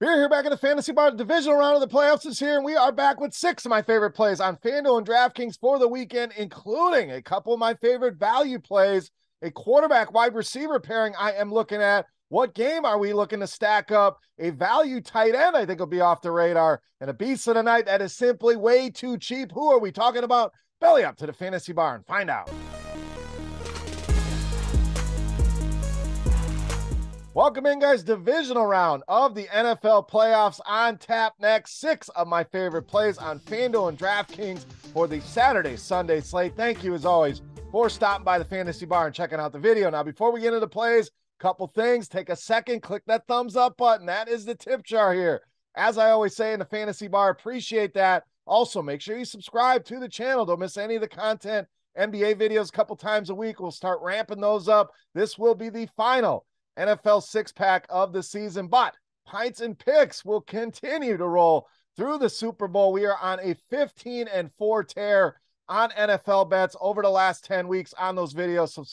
We're here back in the Fantasy Bar. The divisional round of the playoffs is here, and we are back with 6 of my favorite plays on FanDuel and DraftKings for the weekend, including a couple of my favorite value plays, a quarterback wide receiver pairing I am looking at. What game are we looking to stack up? A value tight end I think will be off the radar, and a beast of the night that is simply way too cheap. Who are we talking about? Belly up to the Fantasy Bar and find out. Welcome in, guys. Divisional round of the NFL playoffs on tap next. 6 of my favorite plays on FanDuel and DraftKings for the Saturday, Sunday slate. Thank you, as always, for stopping by the Fantasy Bar and checking out the video. Now, before we get into the plays, couple things. Take a second, click that thumbs up button. That is the tip jar here. As I always say in the Fantasy Bar, appreciate that. Also, make sure you subscribe to the channel. Don't miss any of the content. NBA videos a couple times a week. We'll start ramping those up. This will be the final NFL 6-pack of the season, but pints and picks will continue to roll through the Super Bowl. We are on a 15-4 tear on NFL bets over the last 10 weeks on those videos. So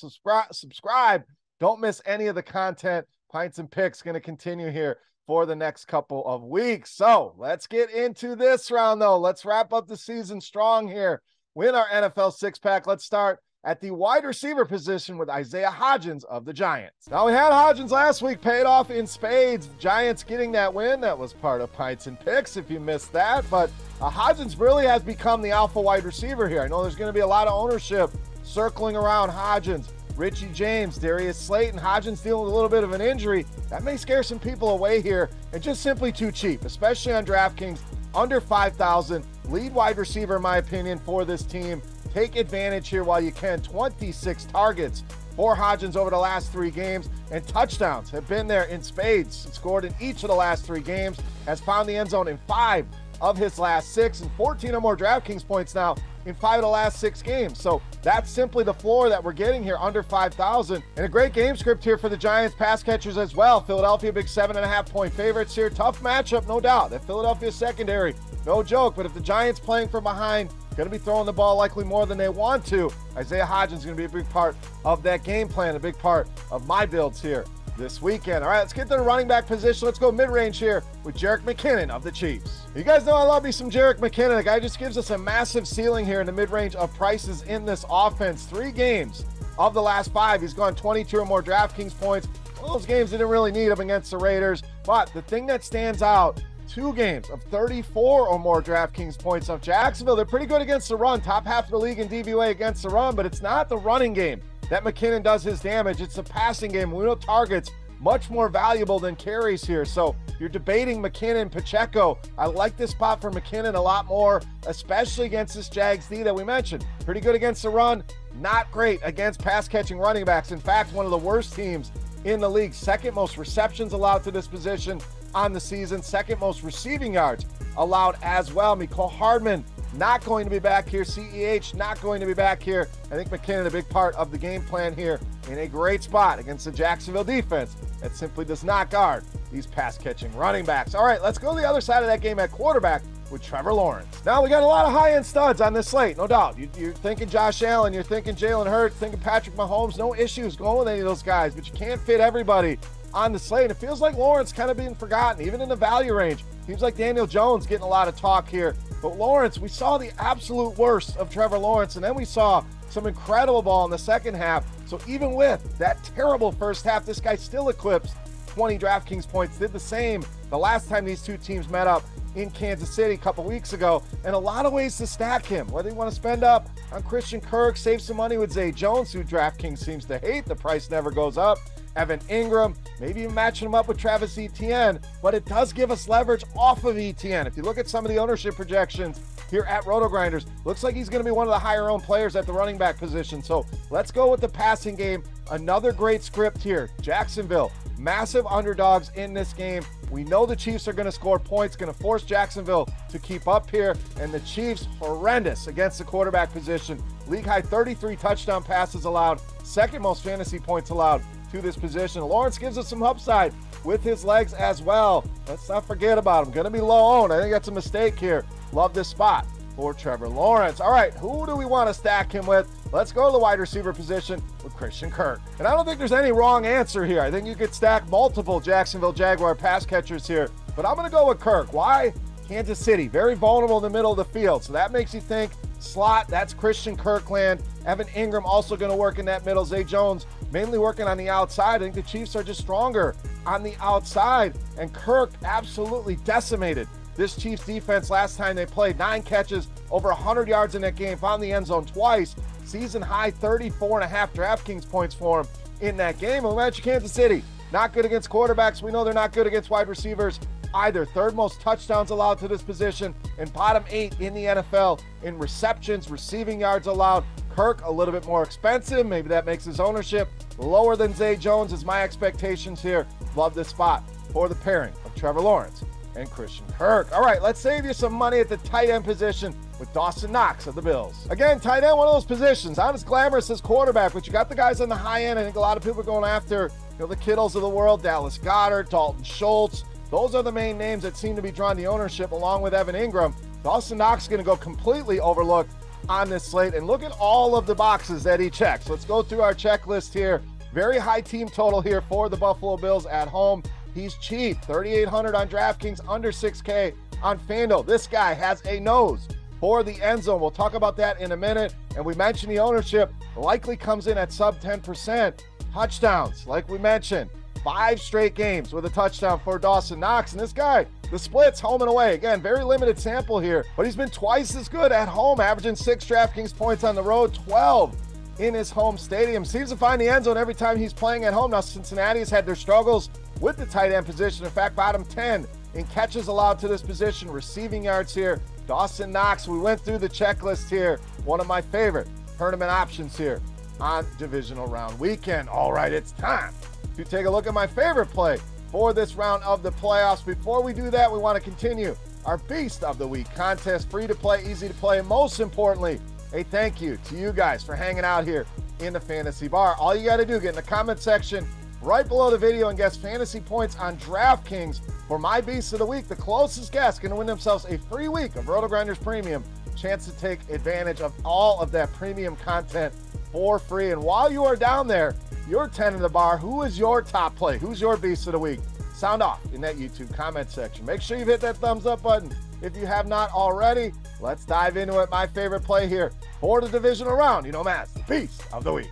subscribe. Don't miss any of the content. Pints and picks going to continue here for the next couple of weeks. So let's get into this round, though. Let's wrap up the season strong here. Win our NFL 6-pack. Let's start at the wide receiver position with Isaiah Hodgins of the Giants. Now, we had Hodgins last week, paid off in spades. Giants getting that win. That was part of Pints and Picks if you missed that. But Hodgins really has become the alpha wide receiver here. I know there's going to be a lot of ownership circling around Hodgins. Richie James, Darius Slayton, Hodgins dealing with a little bit of an injury. That may scare some people away here, and just simply too cheap, especially on DraftKings, under 5,000. Lead wide receiver, in my opinion, for this team. Take advantage here while you can. 26 targets for Hodgins over the last 3 games, and touchdowns have been there in spades. Scored in each of the last 3 games, has found the end zone in 5 of his last 6, and 14 or more DraftKings points now in 5 of the last 6 games. So that's simply the floor that we're getting here, under 5,000. And a great game script here for the Giants pass catchers as well. Philadelphia, big 7.5-point favorites here. Tough matchup, no doubt. That Philadelphia secondary, no joke. But if the Giants playing from behind, going to be throwing the ball likely more than they want to, Isaiah Hodgins is going to be a big part of that game plan, a big part of my builds here this weekend. All right, let's get to the running back position. Let's go mid-range here with JERICK McKinnon of the Chiefs. You guys know I love me some JERICK McKinnon. The guy just gives us a massive ceiling here in the mid-range of prices in this offense. 3 games of the last 5, he's gone 22 or more DraftKings points. One of those games didn't really need him against the Raiders, but the thing that stands out, 2 games of 34 or more DraftKings points of Jacksonville. They're pretty good against the run, top half of the league in DVOA against the run, but it's not the running game that McKinnon does his damage. It's the passing game. We know targets much more valuable than carries here. So you're debating McKinnon, Pacheco. I like this spot for McKinnon a lot more, especially against this Jags D that we mentioned. Pretty good against the run, not great against pass-catching running backs. In fact, one of the worst teams in the league. 2nd most receptions allowed to this position on the season. 2nd most receiving yards allowed as well. Mecole Hardman not going to be back here. CEH not going to be back here. I think McKinnon a big part of the game plan here in a great spot against the Jacksonville defense that simply does not guard these pass-catching running backs. All right, let's go to the other side of that game at quarterback with Trevor Lawrence. Now, we got a lot of high-end studs on this slate, no doubt. You're thinking Josh Allen, you're thinking Jalen Hurts, thinking Patrick Mahomes. No issues going with any of those guys, but you can't fit everybody on the slate. It feels like Lawrence kind of being forgotten, even in the value range. Seems like Daniel Jones getting a lot of talk here. But Lawrence, we saw the absolute worst of Trevor Lawrence, and then we saw some incredible ball in the second half. So even with that terrible first half, this guy still eclipsed 20 DraftKings points. Did the same the last time these 2 teams met up in Kansas City a couple weeks ago. And a lot of ways to stack him, whether you want to spend up on Christian Kirk, save some money with Zay Jones, who DraftKings seems to hate. The price never goes up. Evan Ingram, maybe even matching him up with Travis Etienne, but it does give us leverage off of Etienne. If you look at some of the ownership projections here at RotoGrinders, looks like he's going to be one of the higher owned players at the running back position. So let's go with the passing game. Another great script here. Jacksonville, massive underdogs in this game. We know the Chiefs are going to score points, going to force Jacksonville to keep up here, and the Chiefs horrendous against the quarterback position. League high 33 touchdown passes allowed, 2nd most fantasy points allowed to this position. Lawrence gives us some upside with his legs as well. Let's not forget about him. Going to be low owned. I think that's a mistake here. Love this spot for Trevor Lawrence. All right, who do we want to stack him with? Let's go to the wide receiver position with Christian Kirk. And I don't think there's any wrong answer here. I think you could stack multiple Jacksonville Jaguar pass catchers here but I'm going to go with Kirk. Why? Kansas City, very vulnerable in the middle of the field. So that makes you think slot, that's Christian Kirkland. Evan Ingram also going to work in that middle. Zay Jones mainly working on the outside. I think the Chiefs are just stronger on the outside. And Kirk absolutely decimated this Chiefs defense last time they played. 9 catches, over 100 yards in that game, found the end zone twice. Season high 34.5 DraftKings points for him in that game. And we mentioned Kansas City, not good against quarterbacks. We know they're not good against wide receivers either. 3rd most touchdowns allowed to this position and bottom 8 in the NFL in receptions, receiving yards allowed. Kirk a little bit more expensive. Maybe that makes his ownership lower than Zay Jones is my expectations here. Love this spot for the pairing of Trevor Lawrence and Christian Kirk. All right, let's save you some money at the tight end position with Dawson Knox of the Bills. Again, tight end, one of those positions, not as glamorous as quarterback, but you got the guys on the high end. I think a lot of people are going after, the Kittles of the world, Dallas Goedert, Dalton Schultz. Those are the main names that seem to be drawing the ownership along with Evan Ingram. Dawson Knox is going to go completely overlooked on this slate. And look at all of the boxes that he checks. Let's go through our checklist here. Very high team total here for the Buffalo Bills at home. He's cheap, $3,800 on DraftKings, under $6K on FanDuel. This guy has a nose for the end zone. We'll talk about that in a minute. And we mentioned the ownership likely comes in at sub 10%. Touchdowns, like we mentioned, 5 straight games with a touchdown for Dawson Knox. And this guy, the splits home and away. Again, very limited sample here, but he's been twice as good at home, averaging 6 DraftKings points on the road, 12 in his home stadium. Seems to find the end zone every time he's playing at home. Now, Cincinnati has had their struggles with the tight end position. In fact, bottom 10 in catches allowed to this position, receiving yards here. Dawson Knox, we went through the checklist here. One of my favorite tournament options here on divisional round weekend. All right, it's time to take a look at my favorite play for this round of the playoffs. Before we do that, we want to continue our Beast of the Week contest. Free to play, easy to play, and most importantly, a thank you to you guys for hanging out here in the Fantasy Bar. All you got to do, get in the comment section right below the video and guess fantasy points on DraftKings for my Beast of the Week. The closest guess going to win themselves a free week of RotoGrinders Premium. Chance to take advantage of all of that premium content for free. And while you are down there, you're 10 in the bar. Who is your top play? Who's your Beast of the Week? Sound off in that YouTube comment section. Make sure you've hit that thumbs up button if you have not already. Let's dive into it. My favorite play here for the divisional round. You know, Matt's the Beast of the Week.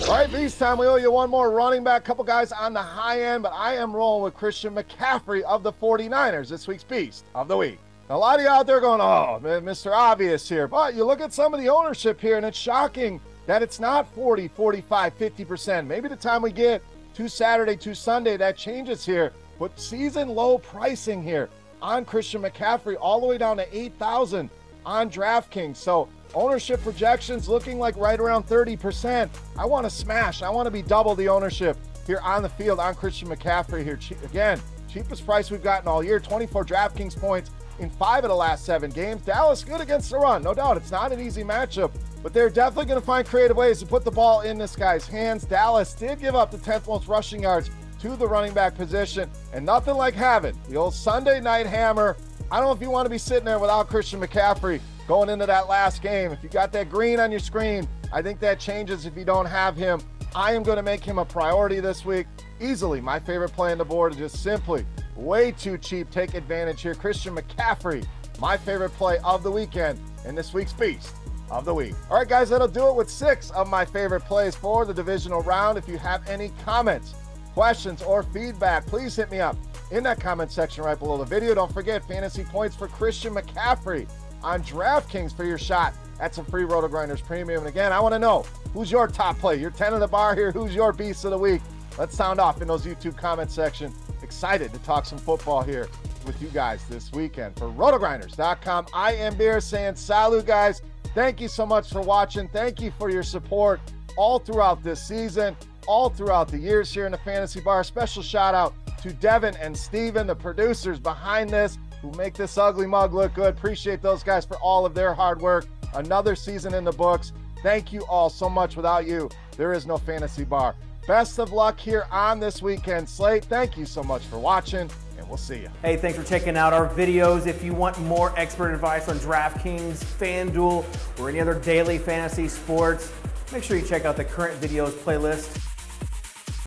All right, Beast time. We owe you one more running back. Couple guys on the high end, but I am rolling with Christian McCaffrey of the 49ers, this week's Beast of the Week. Now, a lot of you out there going, oh, Mr. Obvious here. But you look at some of the ownership here, and it's shocking that it's not 40, 45, 50%. Maybe the time we get to Saturday, to Sunday, that changes here. But season low pricing here on Christian McCaffrey, all the way down to $8,000 on DraftKings. So ownership projections looking like right around 30%. I want to smash. I want to be double the ownership here on the field on Christian McCaffrey here. Again, cheapest price we've gotten all year, 24 DraftKings points in 5 of the last 7 games. Dallas good against the run, no doubt. It's not an easy matchup, but they're definitely going to find creative ways to put the ball in this guy's hands. Dallas did give up the 10th most rushing yards to the running back position, and nothing like having the old Sunday night hammer. I don't know if you want to be sitting there without Christian McCaffrey going into that last game. If you got that green on your screen, I think that changes if you don't have him. I am going to make him a priority this week. Easily my favorite play on the board is just simply way too cheap. Take advantage here. Christian McCaffrey, my favorite play of the weekend and this week's Beast of the Week. All right, guys, that'll do it with 6 of my favorite plays for the divisional round. If you have any comments, questions, or feedback, please hit me up in that comment section right below the video. Don't forget fantasy points for Christian McCaffrey on DraftKings for your shot at some free RotoGrinders Premium. And again, I want to know, who's your top play? You're 10 in the bar here. Who's your Beast of the Week? Let's sound off in those YouTube comment section. Excited to talk some football here with you guys this weekend. For RotoGrinders.com, I am Beer saying salut, guys. Thank you so much for watching. Thank you for your support all throughout this season, all throughout the years here in the Fantasy Bar. Special shout out to Devin and Steven, the producers behind this, who make this ugly mug look good. Appreciate those guys for all of their hard work. Another season in the books. Thank you all so much. Without you, there is no Fantasy Bar. Best of luck here on this weekend slate. Thank you so much for watching, and we'll see you. Hey, thanks for checking out our videos. If you want more expert advice on DraftKings, FanDuel, or any other daily fantasy sports, make sure you check out the current videos playlist